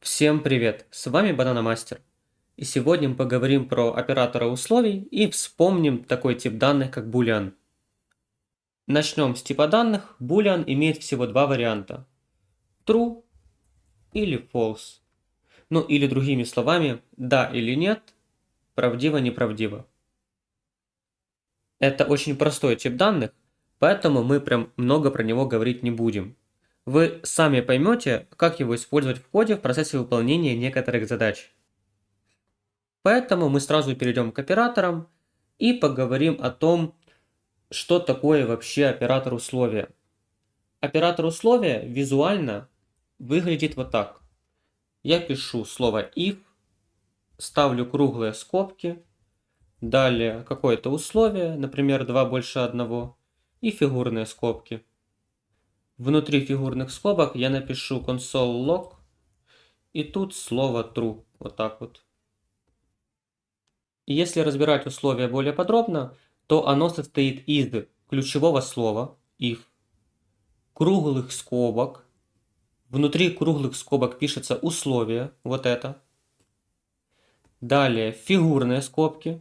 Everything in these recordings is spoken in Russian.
Всем привет! С вами Банана Мастер. И сегодня мы поговорим про оператора условий и вспомним такой тип данных, как boolean. Начнем с типа данных. Boolean имеет всего два варианта. True или false. Ну или другими словами, да или нет, правдиво-неправдиво. Это очень простой тип данных, поэтому мы прям много про него говорить не будем. Вы сами поймете, как его использовать в коде в процессе выполнения некоторых задач. Поэтому мы сразу перейдем к операторам и поговорим о том, что такое вообще оператор условия. Оператор условия визуально выглядит вот так. Я пишу слово if, ставлю круглые скобки, далее какое-то условие, например, 2 больше 1, и фигурные скобки. Внутри фигурных скобок я напишу console.log, и тут слово true, вот так вот. И если разбирать условия более подробно, то оно состоит из ключевого слова if, круглых скобок, внутри круглых скобок пишется условие, вот это, далее фигурные скобки,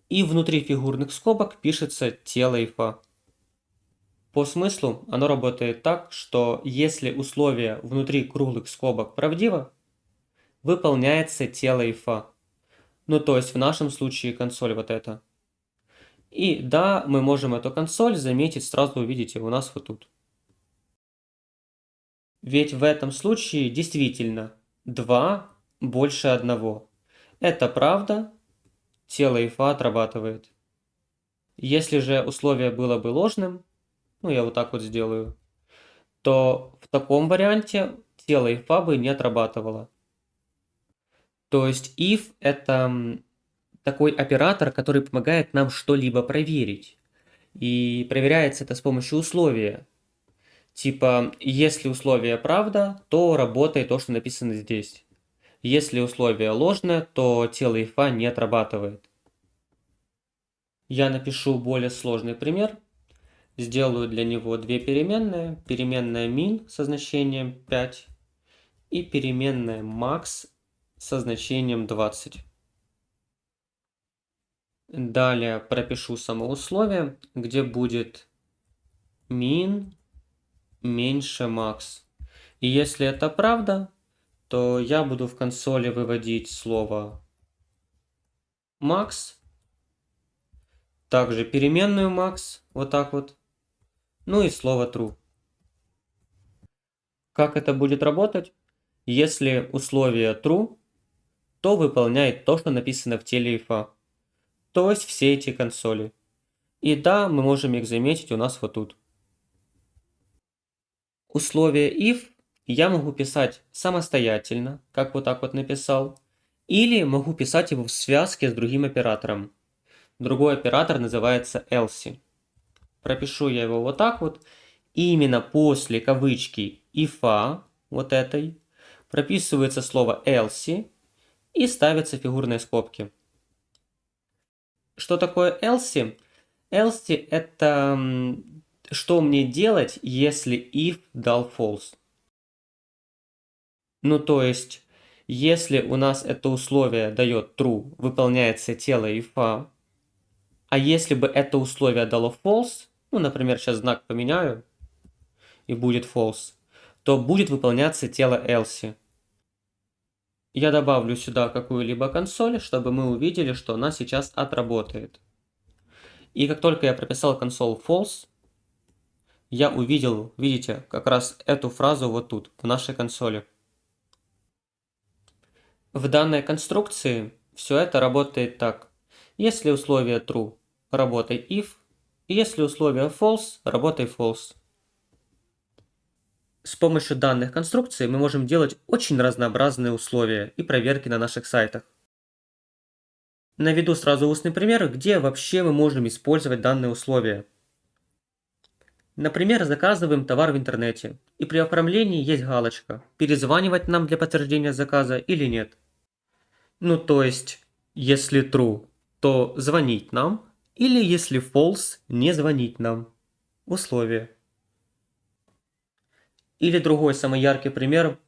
и внутри фигурных скобок пишется тело if. По смыслу оно работает так, что если условие внутри круглых скобок правдиво, выполняется тело if. Ну то есть в нашем случае консоль вот это. И да, мы можем эту консоль заметить, сразу увидите, у нас вот тут. Ведь в этом случае действительно 2 больше 1. Это правда, тело if отрабатывает. Если же условие было бы ложным, ну я вот так вот сделаю, то в таком варианте тело if бы не отрабатывало. То есть if это такой оператор, который помогает нам что-либо проверить. И проверяется это с помощью условия. Типа, если условие правда, то работает то, что написано здесь. Если условие ложное, то тело if не отрабатывает. Я напишу более сложный пример. Сделаю для него две переменные. Переменная min со значением 5 и переменная max со значением 20. Далее пропишу само условие, где будет min меньше max. И если это правда, то я буду в консоли выводить слово max, также переменную max, вот так вот, ну и слово true. Как это будет работать? Если условие true, то выполняет то, что написано в теле if, то есть все эти консоли. И да, мы можем их заметить у нас вот тут. Условие if я могу писать самостоятельно, как вот так вот написал, или могу писать его в связке с другим оператором. Другой оператор называется else. Пропишу я его вот так вот. И именно после кавычки if, вот этой, прописывается слово else и ставятся фигурные скобки. Что такое else? Else это что мне делать, если if дал false. Ну то есть, если у нас это условие дает true, выполняется тело if, а если бы это условие дало false, ну, например, сейчас знак поменяю, и будет false, то будет выполняться тело else. Я добавлю сюда какую-либо консоль, чтобы мы увидели, что она сейчас отработает. И как только я прописал console false, я увидел, видите, как раз эту фразу вот тут, в нашей консоли. В данной конструкции все это работает так. Если условие true, работай if, и если условие false, работай false. С помощью данных конструкций мы можем делать очень разнообразные условия и проверки на наших сайтах. Наведу сразу устный пример, где вообще мы можем использовать данные условия. Например, заказываем товар в интернете, и при оформлении есть галочка «Перезванивать нам для подтверждения заказа или нет». Ну то есть, если true, то звонить нам, или если false, не звонить нам. Условие. Или другой самый яркий пример.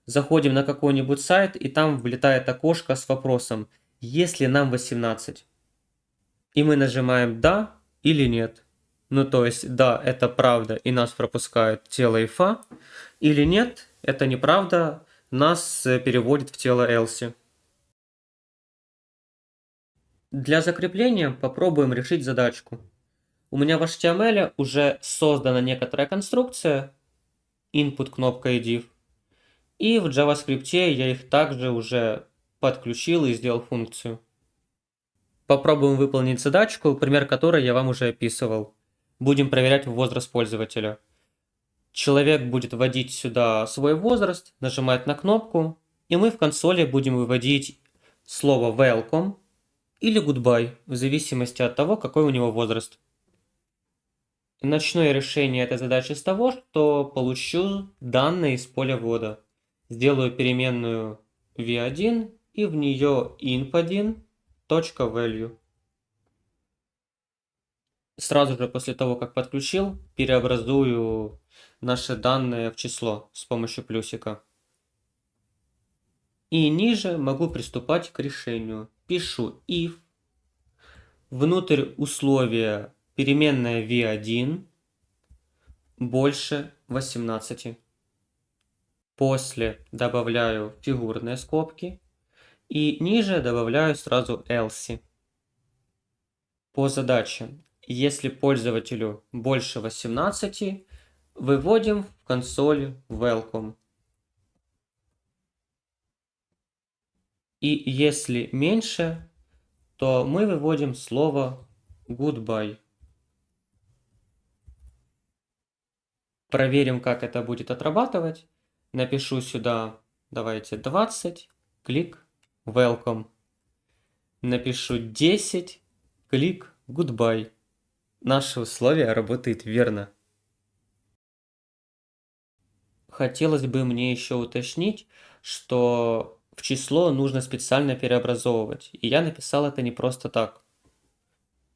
заходим на какой-нибудь сайт, и там вылетает окошко с вопросом, есть ли нам 18. И мы нажимаем «да» или «нет». Ну, то есть, да, это правда, и нас пропускают в тело if, или нет, это неправда, нас переводит в тело else. Для закрепления попробуем решить задачку. У меня в HTML уже создана некоторая конструкция, input кнопка и div, и в JavaScript я их также уже подключил и сделал функцию. Попробуем выполнить задачку, пример которой я вам уже описывал. Будем проверять возраст пользователя. Человек будет вводить сюда свой возраст, нажимать на кнопку, и мы в консоли будем выводить слово welcome или goodbye, в зависимости от того, какой у него возраст. Начну я решение этой задачи с того, что получу данные из поля ввода. Сделаю переменную v1 и в нее inf1.value. Сразу же после того, как подключил, переобразую наши данные в число с помощью плюсика. И ниже могу приступать к решению. Пишу if, внутрь условия переменная v1 больше 18. После добавляю фигурные скобки и ниже добавляю сразу else. По задаче, если пользователю больше 18, выводим в консоль welcome. И если меньше, то мы выводим слово goodbye. Проверим, как это будет отрабатывать. Напишу сюда, давайте, 20, клик welcome. Напишу 10, клик goodbye. Наше условие работает верно. Хотелось бы мне еще уточнить, что в число нужно специально переобразовывать. И я написал это не просто так.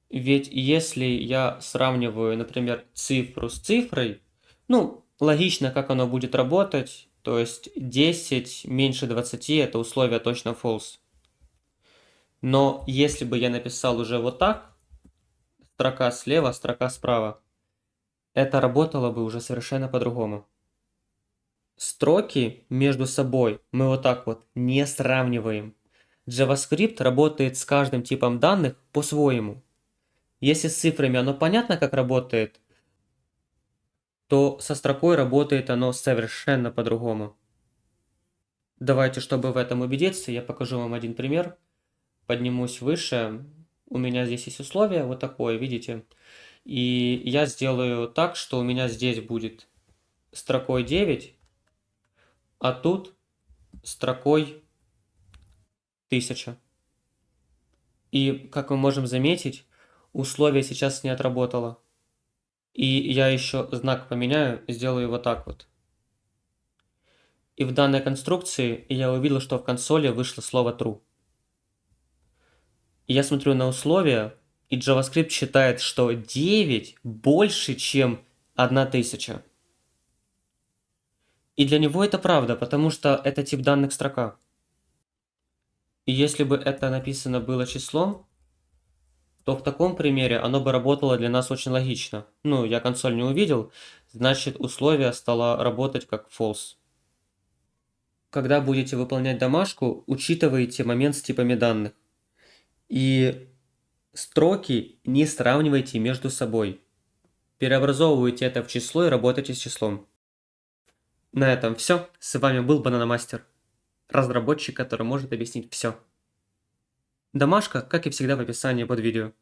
Ведь если я сравниваю, например, цифру с цифрой, ну, логично, как оно будет работать. То есть 10 меньше 20 это условие точно false. Но если бы я написал уже вот так, строка слева, строка справа, это работало бы уже совершенно по-другому. Строки между собой мы вот так вот не сравниваем. JavaScript работает с каждым типом данных по-своему. Если с цифрами оно понятно, как работает, то со строкой работает оно совершенно по-другому. Давайте, чтобы в этом убедиться, я покажу вам один пример. Поднимусь выше. У меня здесь есть условие вот такое, видите? И я сделаю так, что у меня здесь будет строкой 9, а тут строкой 1000. И, как мы можем заметить, условие сейчас не отработало. И я еще знак поменяю, сделаю вот так вот. И в данной конструкции я увидел, что в консоли вышло слово true. И я смотрю на условия, и JavaScript считает, что 9 больше, чем 1000. И для него это правда, потому что это тип данных строка. И если бы это написано было числом, то в таком примере оно бы работало для нас очень логично. Ну, я консоль не увидел, значит условие стало работать как false. Когда будете выполнять домашку, учитывайте момент с типами данных. И строки не сравнивайте между собой. Переобразовывайте это в число и работайте с числом. На этом все. С вами был Бананомастер, разработчик, который может объяснить все. Домашка, как и всегда, в описании под видео.